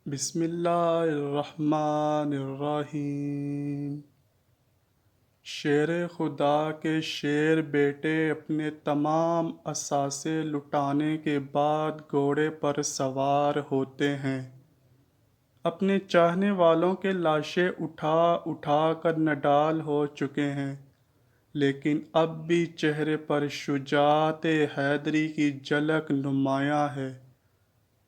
بسم اللہ الرحمن الرحیم۔ شیر خدا کے شیر بیٹے اپنے تمام اثاثے لٹانے کے بعد گھوڑے پر سوار ہوتے ہیں۔ اپنے چاہنے والوں کے لاشیں اٹھا اٹھا کر نڈال ہو چکے ہیں، لیکن اب بھی چہرے پر شجاعت حیدری کی جھلک نمایاں ہے۔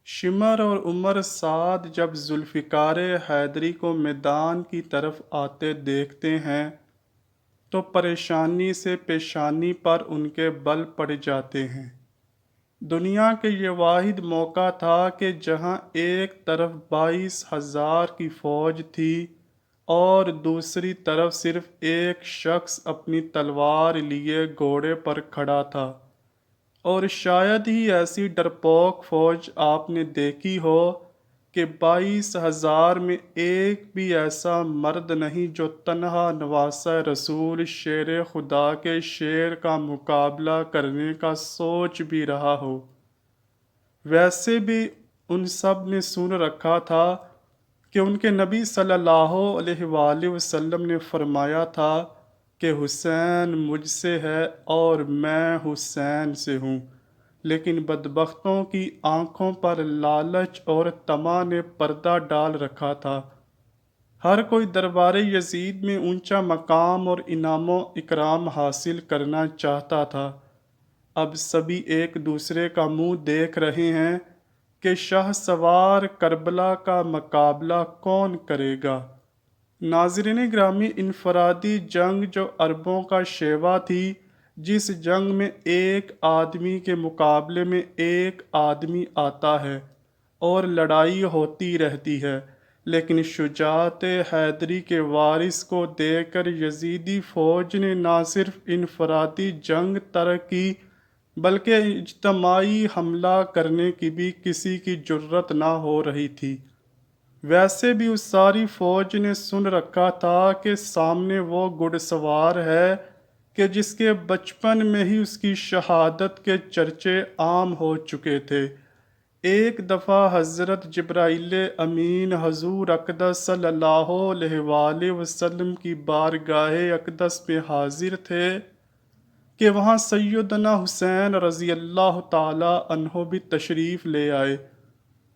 شمر اور عمر سعد جب ذوالفقار حیدری کو میدان کی طرف آتے دیکھتے ہیں تو پریشانی سے پیشانی پر ان کے بل پڑ جاتے ہیں۔ دنیا کے یہ واحد موقع تھا کہ جہاں ایک طرف 22,000 کی فوج تھی اور دوسری طرف صرف ایک شخص اپنی تلوار لیے گھوڑے پر کھڑا تھا، اور شاید ہی ایسی ڈرپوک فوج آپ نے دیکھی ہو کہ 22,000 میں ایک بھی ایسا مرد نہیں جو تنہا نواسہ رسول شیر خدا کے شیر کا مقابلہ کرنے کا سوچ بھی رہا ہو۔ ویسے بھی ان سب نے سن رکھا تھا کہ ان کے نبی صلی اللہ علیہ وآلہ وسلم نے فرمایا تھا کہ حسین مجھ سے ہے اور میں حسین سے ہوں، لیکن بدبختوں کی آنکھوں پر لالچ اور طمع نے پردہ ڈال رکھا تھا۔ ہر کوئی دربار یزید میں اونچا مقام اور انعام و اکرام حاصل کرنا چاہتا تھا۔ اب سبھی ایک دوسرے کا منہ دیکھ رہے ہیں کہ شاہ سوار کربلا کا مقابلہ کون کرے گا۔ ناظرین گرامی، انفرادی جنگ جو عربوں کا شیوا تھی، جس جنگ میں ایک آدمی کے مقابلے میں ایک آدمی آتا ہے اور لڑائی ہوتی رہتی ہے، لیکن شجاعت حیدری کے وارث کو دیکھ کر یزیدی فوج نے نہ صرف انفرادی جنگ ترک کی بلکہ اجتماعی حملہ کرنے کی بھی کسی کی جرت نہ ہو رہی تھی۔ ویسے بھی اس ساری فوج نے سن رکھا تھا کہ سامنے وہ گھڑ سوار ہے کہ جس کے بچپن میں ہی اس کی شہادت کے چرچے عام ہو چکے تھے۔ ایک دفعہ حضرت جبرائیل امین حضور اقدس صلی اللہ علیہ وآلہ وسلم کی بارگاہ اقدس میں حاضر تھے کہ وہاں سیدنا حسین رضی اللہ تعالی عنہ بھی تشریف لے آئے۔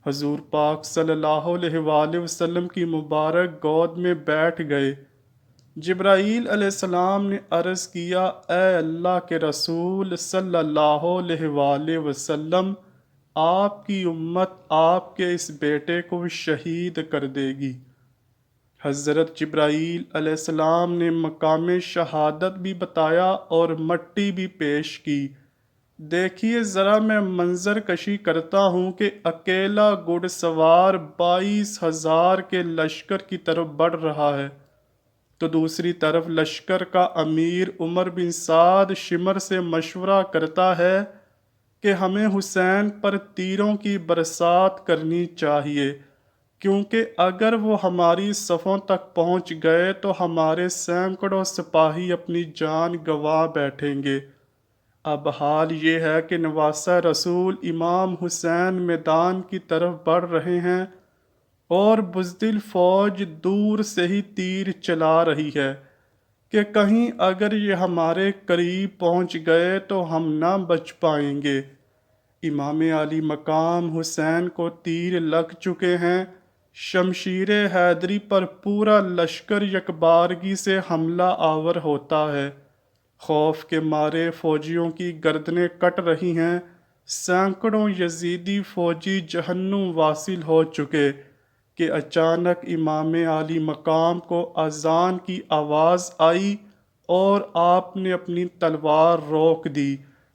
حضور پاک صلی اللہ علیہ وآلہ وسلم کی مبارک گود میں بیٹھ گئے۔ جبرائیل علیہ السلام نے عرض کیا، اے اللہ کے رسول صلی اللہ علیہ وآلہ وسلم، آپ کی امت آپ کے اس بیٹے کو شہید کر دے گی۔ حضرت جبرائیل علیہ السلام نے مقام شہادت بھی بتایا اور مٹی بھی پیش کی۔ دیکھیے ذرا، میں منظر کشی کرتا ہوں کہ اکیلا گھڑ سوار 22,000 کے لشکر کی طرف بڑھ رہا ہے، تو دوسری طرف لشکر کا امیر عمر بن سعد شمر سے مشورہ کرتا ہے کہ ہمیں حسین پر تیروں کی برسات کرنی چاہیے، کیونکہ اگر وہ ہماری صفوں تک پہنچ گئے تو ہمارے سینکڑوں سپاہی اپنی جان گنوا بیٹھیں گے۔ اب حال یہ ہے کہ نواسہ رسول امام حسین میدان کی طرف بڑھ رہے ہیں اور بزدل فوج دور سے ہی تیر چلا رہی ہے کہ کہیں اگر یہ ہمارے قریب پہنچ گئے تو ہم نہ بچ پائیں گے۔ امام علی مقام حسین کو تیر لگ چکے ہیں۔ شمشیر حیدری پر پورا لشکر یکبارگی سے حملہ آور ہوتا ہے۔ خوف کے مارے فوجیوں کی گردنیں کٹ رہی ہیں۔ سینکڑوں یزیدی فوجی جہنم واصل ہو چکے کہ اچانک امام علی مقام کو اذان کی آواز آئی اور آپ نے اپنی تلوار روک دی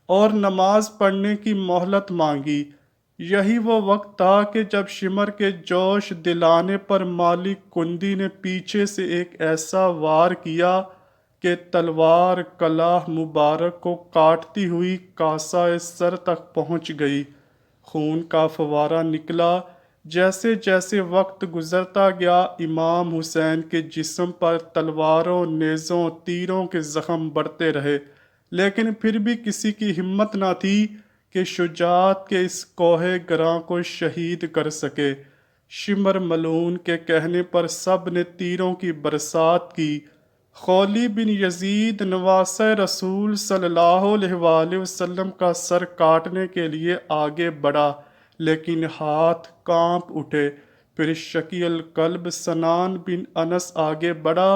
اور نماز پڑھنے کی مہلت مانگی۔ یہی وہ وقت تھا کہ جب شمر کے جوش دلانے پر مالک کندی نے پیچھے سے ایک ایسا وار کیا کہ تلوار کلاہ مبارک کو کاٹتی ہوئی کاسہ سر تک پہنچ گئی۔ خون کا فوارہ نکلا۔ جیسے جیسے وقت گزرتا گیا، امام حسین کے جسم پر تلواروں، نیزوں، تیروں کے زخم بڑھتے رہے، لیکن پھر بھی کسی کی ہمت نہ تھی کہ شجاعت کے اس کوہ گراں کو شہید کر سکے۔ شمر ملعون کے کہنے پر سب نے تیروں کی برسات کی۔ خولی بن یزید نواسہ رسول صلی اللہ علیہ وآلہ وسلم کا سر کاٹنے کے لیے آگے بڑھا، لیکن ہاتھ کانپ اٹھے۔ پھر شقی القلب سنان بن انس آگے بڑھا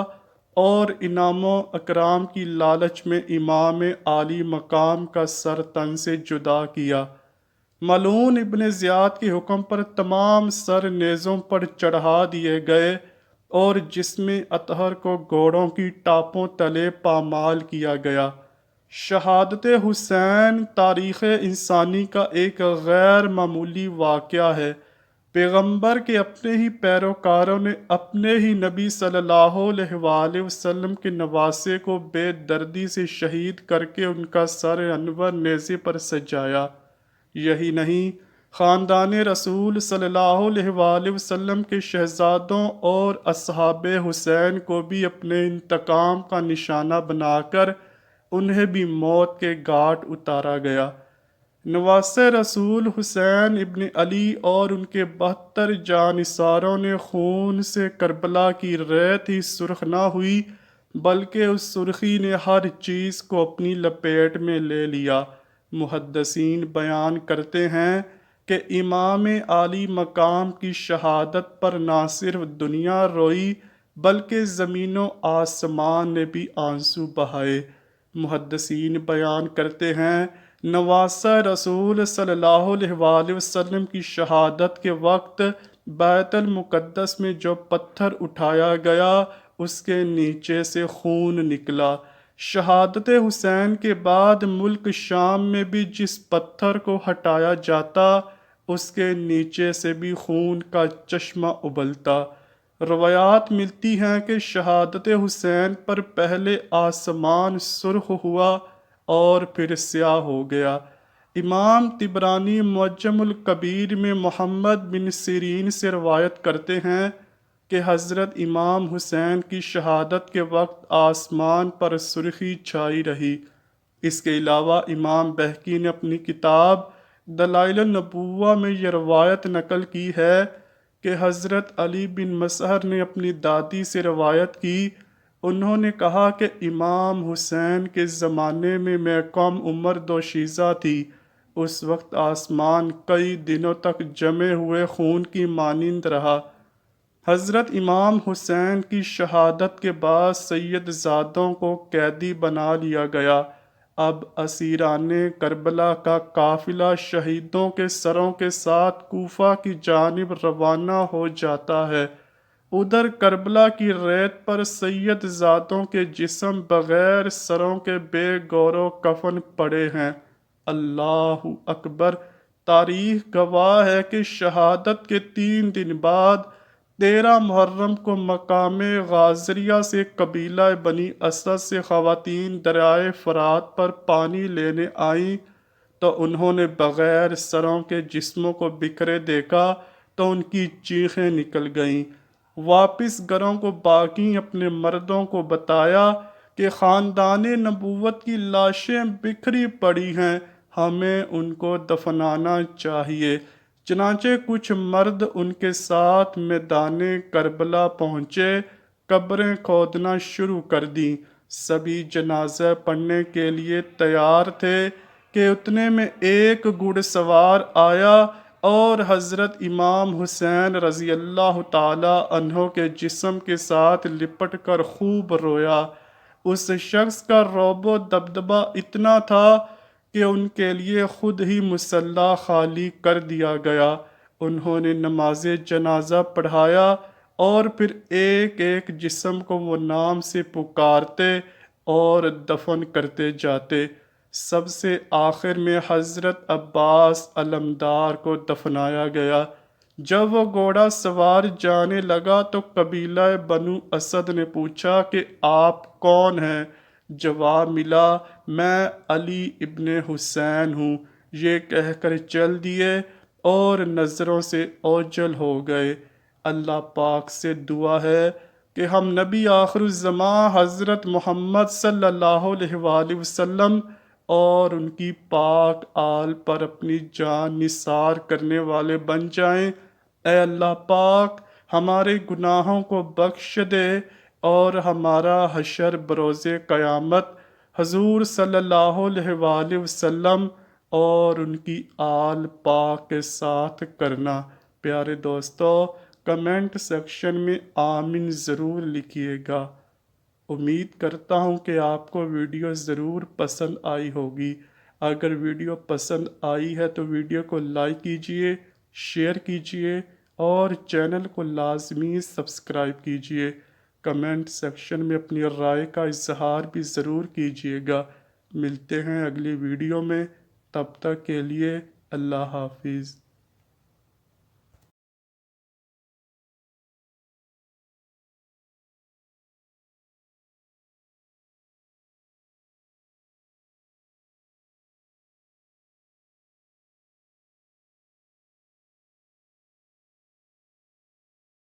اور انعام و اکرام کی لالچ میں امام عالی مقام کا سر تن سے جدا کیا۔ ملعون ابن زیاد کے حکم پر تمام سر نیزوں پر چڑھا دیے گئے اور جسم اطہر کو گھوڑوں کی ٹاپوں تلے پامال کیا گیا۔ شہادت حسین تاریخ انسانی کا ایک غیر معمولی واقعہ ہے۔ پیغمبر کے اپنے ہی پیروکاروں نے اپنے ہی نبی صلی اللہ علیہ وآلہ وسلم کے نواسے کو بے دردی سے شہید کر کے ان کا سر انور نیزے پر سجایا۔ یہی نہیں، خاندان رسول صلی اللہ علیہ وآلہ وسلم کے شہزادوں اور اصحاب حسین کو بھی اپنے انتقام کا نشانہ بنا کر انہیں بھی موت کے گھاٹ اتارا گیا۔ نواسہ رسول حسین ابن علی اور ان کے 72 جانثاروں نے خون سے کربلا کی ریت ہی سرخ نہ ہوئی، بلکہ اس سرخی نے ہر چیز کو اپنی لپیٹ میں لے لیا۔ محدثین بیان کرتے ہیں کہ امام عالی مقام کی شہادت پر نہ صرف دنیا روئی بلکہ زمین و آسمان نے بھی آنسو بہائے۔ محدثین بیان کرتے ہیں نواسہ رسول صلی اللہ علیہ وآلہ وسلم کی شہادت کے وقت بیت المقدس میں جو پتھر اٹھایا گیا اس کے نیچے سے خون نکلا۔ شہادت حسین کے بعد ملک شام میں بھی جس پتھر کو ہٹایا جاتا اس کے نیچے سے بھی خون کا چشمہ ابلتا۔ روایات ملتی ہیں کہ شہادت حسین پر پہلے آسمان سرخ ہوا اور پھر سیاہ ہو گیا۔ امام طبرانی معجم الکبیر میں محمد بن سیرین سے روایت کرتے ہیں کہ حضرت امام حسین کی شہادت کے وقت آسمان پر سرخی چھائی رہی۔ اس کے علاوہ امام بہقی نے اپنی کتاب دلائل النبوہ میں یہ روایت نقل کی ہے کہ حضرت علی بن مسہر نے اپنی دادی سے روایت کی، انہوں نے کہا کہ امام حسین کے زمانے میں کم عمر دوشیزہ تھی، اس وقت آسمان کئی دنوں تک جمے ہوئے خون کی مانند رہا۔ حضرت امام حسین کی شہادت کے بعد سید زادوں کو قیدی بنا لیا گیا۔ اب اسیران کربلا کا قافلہ شہیدوں کے سروں کے ساتھ کوفہ کی جانب روانہ ہو جاتا ہے۔ ادھر کربلا کی ریت پر سید زادوں کے جسم بغیر سروں کے بے گور و کفن پڑے ہیں۔ اللہ اکبر! تاریخ گواہ ہے کہ شہادت کے 3 دن بعد 13 محرم کو مقام غازریہ سے قبیلہ بنی اسد سے خواتین دریائے فرات پر پانی لینے آئیں تو انہوں نے بغیر سروں کے جسموں کو بکھرے دیکھا تو ان کی چیخیں نکل گئیں۔ واپس گھروں کو باقی اپنے مردوں کو بتایا کہ خاندان نبوت کی لاشیں بکھری پڑی ہیں، ہمیں ان کو دفنانا چاہیے۔ چنانچہ کچھ مرد ان کے ساتھ میدان کربلا پہنچے، قبریں کھودنا شروع کر دیں۔ سبھی جنازہ پڑھنے کے لیے تیار تھے کہ اتنے میں ایک گھڑ سوار آیا اور حضرت امام حسین رضی اللہ تعالی عنہ کے جسم کے ساتھ لپٹ کر خوب رویا۔ اس شخص کا رعب و دبدبہ اتنا تھا کہ ان کے لیے خود ہی مصلی خالی کر دیا گیا۔ انہوں نے نماز جنازہ پڑھایا اور پھر ایک ایک جسم کو وہ نام سے پکارتے اور دفن کرتے جاتے۔ سب سے آخر میں حضرت عباس علمدار کو دفنایا گیا۔ جب وہ گھوڑا سوار جانے لگا تو قبیلہ بنو اسد نے پوچھا کہ آپ کون ہیں؟ جواب ملا، میں علی ابن حسین ہوں۔ یہ کہہ کر چل دیے اور نظروں سے اوجھل ہو گئے۔ اللہ پاک سے دعا ہے کہ ہم نبی آخر الزماں حضرت محمد صلی اللہ علیہ وآلہ وسلم اور ان کی پاک آل پر اپنی جان نثار کرنے والے بن جائیں۔ اے اللہ پاک ہمارے گناہوں کو بخش دے اور ہمارا حشر بروز قیامت حضور صلی اللہ علیہ وآلہ وسلم اور ان کی آل پاک کے ساتھ کرنا۔ پیارے دوستو، کمنٹ سیکشن میں آمین ضرور لکھیے گا۔ امید کرتا ہوں کہ آپ کو ویڈیو ضرور پسند آئی ہوگی۔ اگر ویڈیو پسند آئی ہے تو ویڈیو کو لائک کیجئے، شیئر کیجئے اور چینل کو لازمی سبسکرائب کیجئے۔ کمنٹ سیکشن میں اپنی رائے کا اظہار بھی ضرور کیجئے گا۔ ملتے ہیں اگلی ویڈیو میں، تب تک کے لیے اللہ حافظ۔